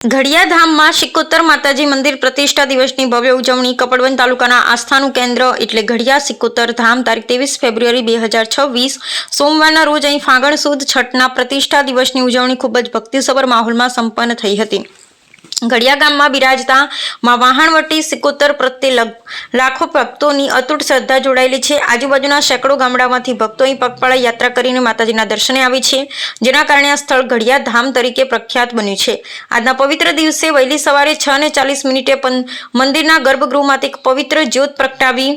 ઘડિયાધામમાં સિકોતર માતાજી મંદિર પ્રતિષ્ઠા દિવસની ભવ્ય ઉજવણી કપડવંજ તાલુકાના આસ્થાનું કેન્દ્ર એટલે ઘડિયા સિકોતર ધામ તારીખ 23 ફેબ્રુઆરી 2026 સોમવારના રોજ અહીં ફાગણ સુદ છઠના પ્રતિષ્ઠા દિવસની ઉજવણી ખૂબ જ ભક્તિસભર માહોલમાં સંપન્ન થઈ હતી। ઘડિયા ગામમાં બિરાજતા માં વાહણવટી સિકોતર પ્રત્યે લાખો ભક્તોની અતૂટ શ્રદ્ધા જોડાયેલી છે। આજુબાજુના સેંકડો ગામડામાંથી ભક્તો અહીં પગપાળા યાત્રા કરીને માતાજીના દર્શને આવી છે, જેના કારણે આ સ્થળ ઘડિયા ધામ તરીકે પ્રખ્યાત બન્યું છે। આજના પવિત્ર દિવસે વહેલી સવારે 6:40 મંદિરના ગર્ભગૃહમાંથી એક પવિત્ર જ્યોત પ્રગટાવી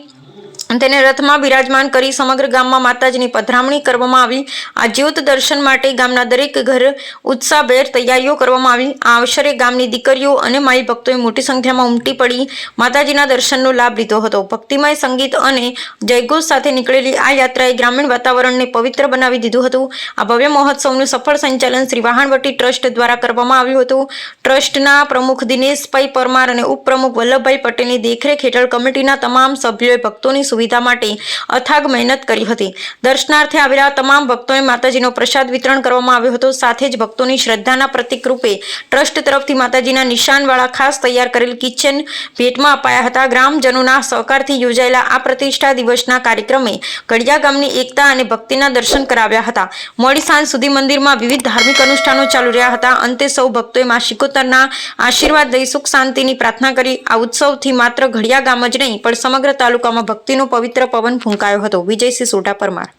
તેને રથમાં બિરાજમાન કરી સમગ્ર ગામમાં માતાજીની પધરામણી કરવામાં આવી। આ જ્યોત દર્શન માટે ગામના દરેક ઘર ઉત્સાહભેર તૈયારીઓ કરવામાં આવી। આ અવસરે ગામની દીકરીઓ અને માઈ ભક્તોએ મોટી સંખ્યામાં ઉમટી પડી માતાજીના દર્શનનો લાભ લીધો હતો। ભક્તિમય સંગીત અને જયઘોષ સાથે નીકળેલી આ યાત્રાએ ગ્રામીણ વાતાવરણને પવિત્ર બનાવી દીધું હતું। આ ભવ્ય મહોત્સવનું સફળ સંચાલન શ્રી વાહણવટી ટ્રસ્ટ દ્વારા કરવામાં આવ્યું હતું। ટ્રસ્ટના પ્રમુખ દિનેશભાઈ પરમાર અને ઉપપ્રમુખ વલ્લભભાઈ પટેલની દેખરેખ હેઠળ કમિટીના તમામ સભ્યોએ ભક્તોની સુવિધા માટે અથાગ મહેનત કરી હતી। દર્શનાર્થે આવેલા તમામ ભક્તોએ માતાજીનો પ્રસાદ વિતરણ કરવામાં આવ્યો હતો। સાથે જ ભક્તોની શ્રદ્ધાના પ્રતીક રૂપે ટ્રસ્ટ તરફથી માતાજીના નિશાનવાળા ખાસ તૈયાર કરેલ કિચન ભેટમાં અપાયા હતા। ગ્રામજનોના સહકારથી યોજાયેલા આ પ્રતિષ્ઠા દિવસના કાર્યક્રમે ઘડિયા ગામની એકતા અને ભક્તિના દર્શન કરાવ્યા હતા। મોડી સાંજ સુધી મંદિરમાં વિવિધ ધાર્મિક અનુષ્ઠાનો ચાલુ રહ્યા હતા। અંતે સૌ ભક્તોએ મા સિકોતરના આશીર્વાદ લઈ સુખ શાંતિની પ્રાર્થના કરી। આ ઉત્સવથી માત્ર ઘડિયા ગામ જ નહીં પણ સમગ્ર તાલુકામાં ભક્તિનો પવિત્ર પવન ફૂંકાયો હતો। વિજયસિંહ સોઢા પરમાર।